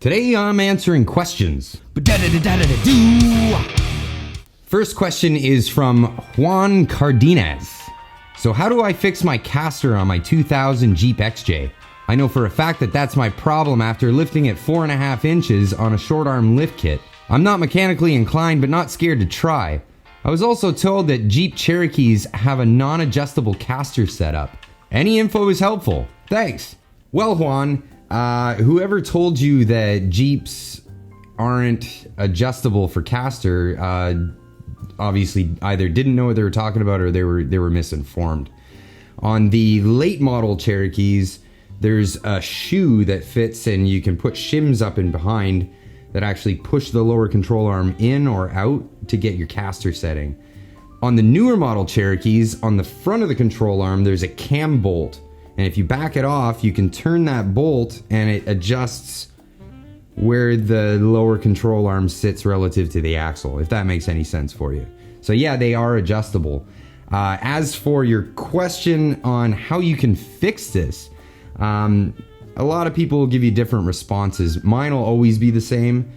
Today I'm answering questions. First question is from Juan Cardenas. So how do I fix my caster on my 2000 Jeep XJ? I know for a fact that that's my problem after lifting it 4.5 inches on a short arm lift kit. I'm not mechanically inclined but not scared to try. I was also told that Jeep Cherokees have a non-adjustable caster setup. Any info is helpful. Thanks. Well, Juan, whoever told you that Jeeps aren't adjustable for caster, obviously either didn't know what they were talking about or they were misinformed. On the late model Cherokees, there's a shoe that fits and you can put shims up and behind that actually push the lower control arm in or out to get your caster setting. On the newer model Cherokees, on the front of the control arm, there's a cam bolt. And if you back it off, you can turn that bolt and it adjusts where the lower control arm sits relative to the axle, if that makes any sense for you. So yeah, they are adjustable. As for your question on how you can fix this, a lot of people will give you different responses. Mine will always be the same.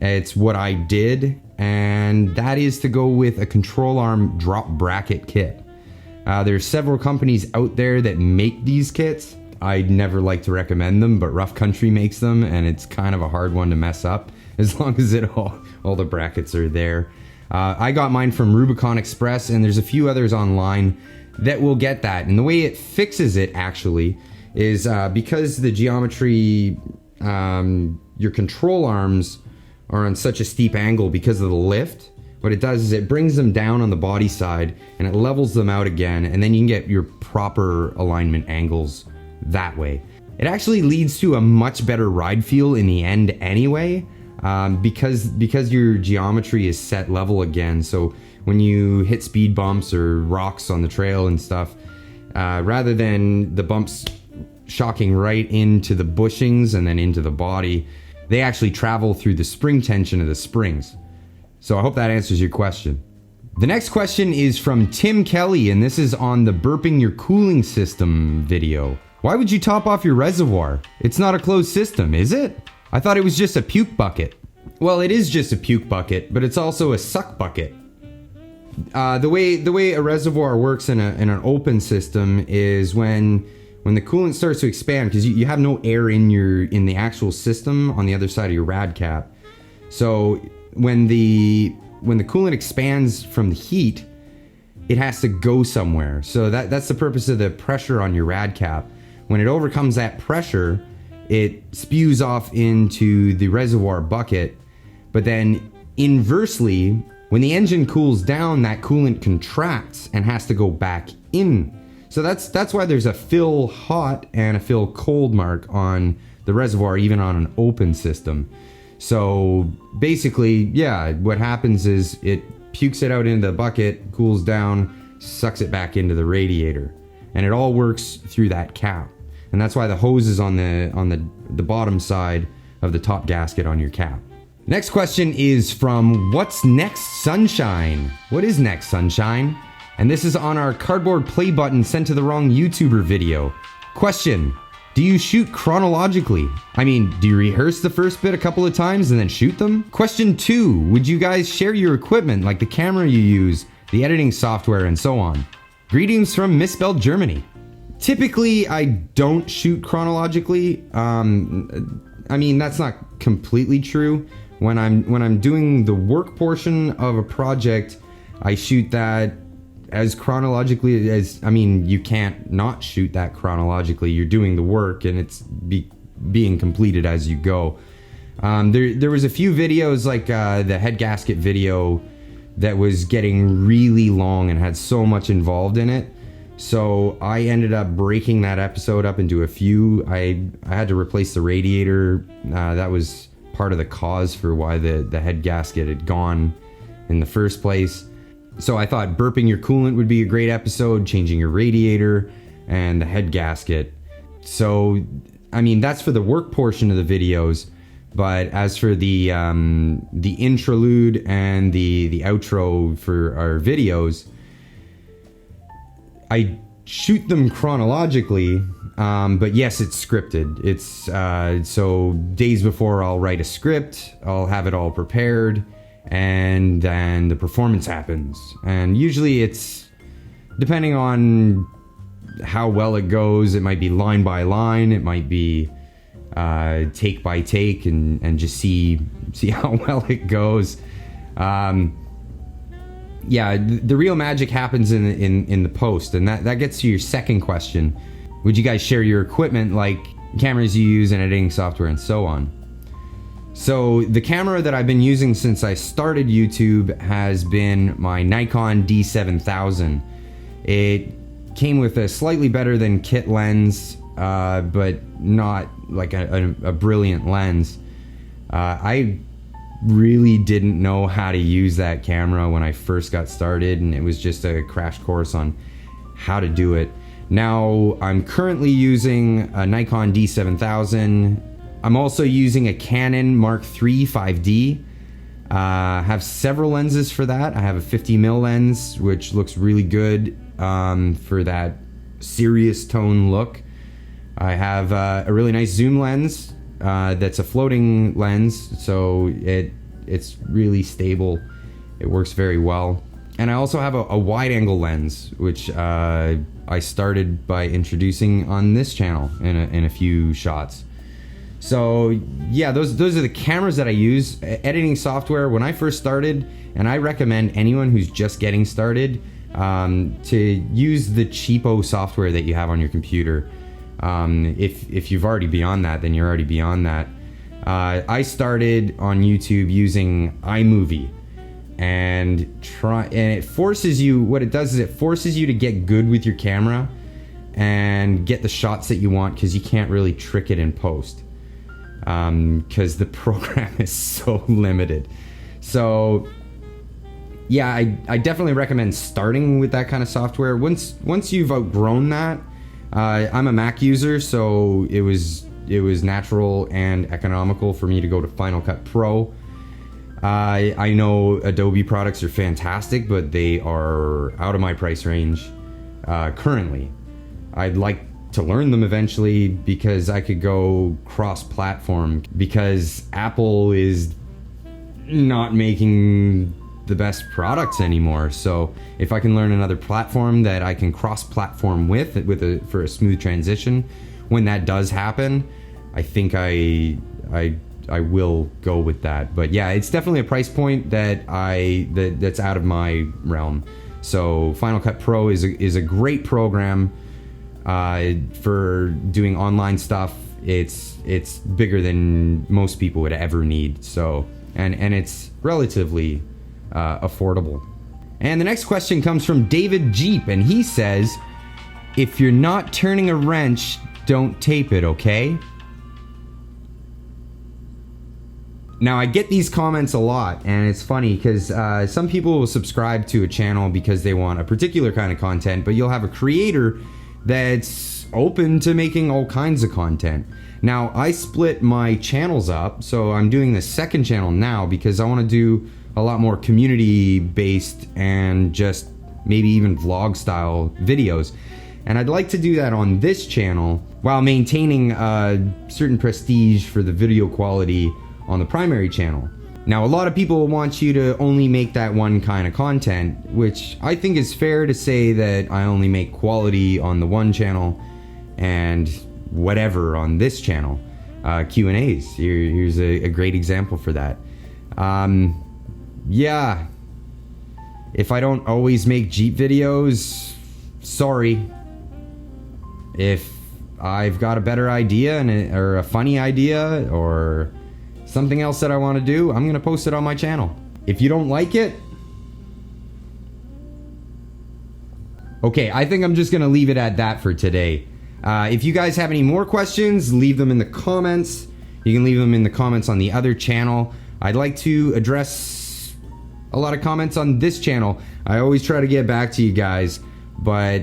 It's what I did, and that is to go with a control arm drop bracket kit. There's several companies out there that make these kits. I'd never like to recommend them, but Rough Country makes them, and it's kind of a hard one to mess up as long as all the brackets are there. I got mine from Rubicon Express, and there's a few others online that will get that. And the way it fixes it actually is because the geometry, your control arms are on such a steep angle because of the lift. What it does is it brings them down on the body side and it levels them out again, and then you can get your proper alignment angles that way. It actually leads to a much better ride feel in the end anyway, because your geometry is set level again. So when you hit speed bumps or rocks on the trail and stuff, rather than the bumps shocking right into the bushings and then into the body, they actually travel through the spring tension of the springs. So I hope that answers your question. The next question is from Tim Kelly, and this is on the burping your cooling system video. Why would you top off your reservoir? It's not a closed system, is it? I thought it was just a puke bucket. Well, it is just a puke bucket, but it's also a suck bucket. The way a reservoir works in an open system is when the coolant starts to expand, because you have no air in the actual system on the other side of your rad cap. So when the coolant expands from the heat, it has to go somewhere. So that's the purpose of the pressure on your rad cap. When it overcomes that pressure, it spews off into the reservoir bucket. But then inversely, when the engine cools down, that coolant contracts and has to go back in. So that's why there's a fill hot and a fill cold mark on the reservoir, even on an open system. So basically, yeah, what happens is it pukes it out into the bucket, cools down, sucks it back into the radiator. And it all works through that cap. And that's why the hose is on the bottom side of the top gasket on your cap. Next question is from What's Next Sunshine? What is Next Sunshine? And this is on our cardboard play button sent to the wrong YouTuber video. Question: do you shoot chronologically? I mean, do you rehearse the first bit a couple of times and then shoot them? Question 2, would you guys share your equipment, like the camera you use, the editing software, and so on? Greetings from misspelled Germany. Typically, I don't shoot chronologically. I mean, that's not completely true. When I'm doing the work portion of a project, I shoot that as chronologically as, I mean, you can't not shoot that chronologically. You're doing the work and it's being completed as you go. There was a few videos like the head gasket video that was getting really long and had so much involved in it. So I ended up breaking that episode up into a few. I had to replace the radiator. That was part of the cause for why the head gasket had gone in the first place. So I thought burping your coolant would be a great episode, changing your radiator, and the head gasket. So, I mean, that's for the work portion of the videos. But as for the interlude and the outro for our videos, I shoot them chronologically, but yes, it's scripted. It's so days before I'll write a script, I'll have it all prepared, and then the performance happens. And usually it's, depending on how well it goes, it might be line by line, it might be take by take, and just see how well it goes. Yeah, the real magic happens in the post, and that gets to your second question. Would you guys share your equipment, like cameras you use and editing software and so on? So the camera that I've been using since I started YouTube has been my Nikon D7000. It came with a slightly better than kit lens, but not like a brilliant lens. I really didn't know how to use that camera when I first got started, and it was just a crash course on how to do it. Now I'm currently using a Nikon D7000. I'm also using a Canon Mark III 5D. I have several lenses for that. I have a 50mm lens, which looks really good for that serious tone look. I have a really nice zoom lens that's a floating lens, so it's really stable. It works very well. And I also have a wide angle lens, which I started by introducing on this channel in a few shots. So yeah, those are the cameras that I use. Editing software, when I first started, and I recommend anyone who's just getting started to use the cheapo software that you have on your computer. If you've already beyond that, then you're already beyond that. I started on YouTube using iMovie, and it forces you, what it does is it forces you to get good with your camera and get the shots that you want, because you can't really trick it in post, because the program is so limited. So yeah, I definitely recommend starting with that kind of software. Once you've outgrown that, I'm a Mac user, so it was natural and economical for me to go to Final Cut Pro. I know Adobe products are fantastic, but they are out of my price range currently. I'd like to learn them eventually, because I could go cross-platform, because Apple is not making the best products anymore. So if I can learn another platform that I can cross-platform for a smooth transition, when that does happen, I think I will go with that. But yeah, it's definitely a price point that's out of my realm. So Final Cut Pro is a great program for doing online stuff. It's bigger than most people would ever need. So and it's relatively affordable. And the next question comes from David Jeep, and he says, "If you're not turning a wrench, don't tape it, okay?" Now, I get these comments a lot, and it's funny because some people will subscribe to a channel because they want a particular kind of content, but you'll have a creator that's open to making all kinds of content. Now, I split my channels up, so I'm doing the second channel now because I want to do a lot more community-based and just maybe even vlog-style videos. And I'd like to do that on this channel while maintaining a certain prestige for the video quality on the primary channel. Now, a lot of people want you to only make that one kind of content, which I think is fair to say that I only make quality on the one channel and whatever on this channel. Q&As, here's a great example for that. Yeah, if I don't always make Jeep videos, sorry. If I've got a better idea or a funny idea or something else that I want to do, I'm gonna post it on my channel. If you don't like it, okay, I think I'm just gonna leave it at that for today. If you guys have any more questions, leave them in the comments. You can leave them in the comments on the other channel. I'd like to address a lot of comments on this channel. I always try to get back to you guys, but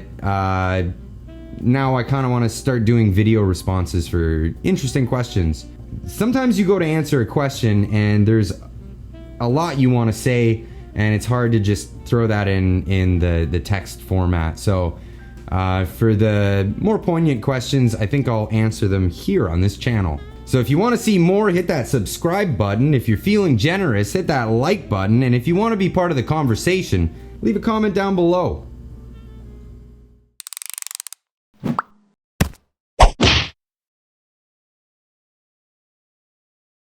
now I kind of want to start doing video responses for interesting questions. Sometimes you go to answer a question and there's a lot you want to say, and it's hard to just throw that in the text format. So For the more poignant questions, I think I'll answer them here on this channel. So if you want to see more, hit that subscribe button. If you're feeling generous, hit that like button. And if you want to be part of the conversation, leave a comment down below.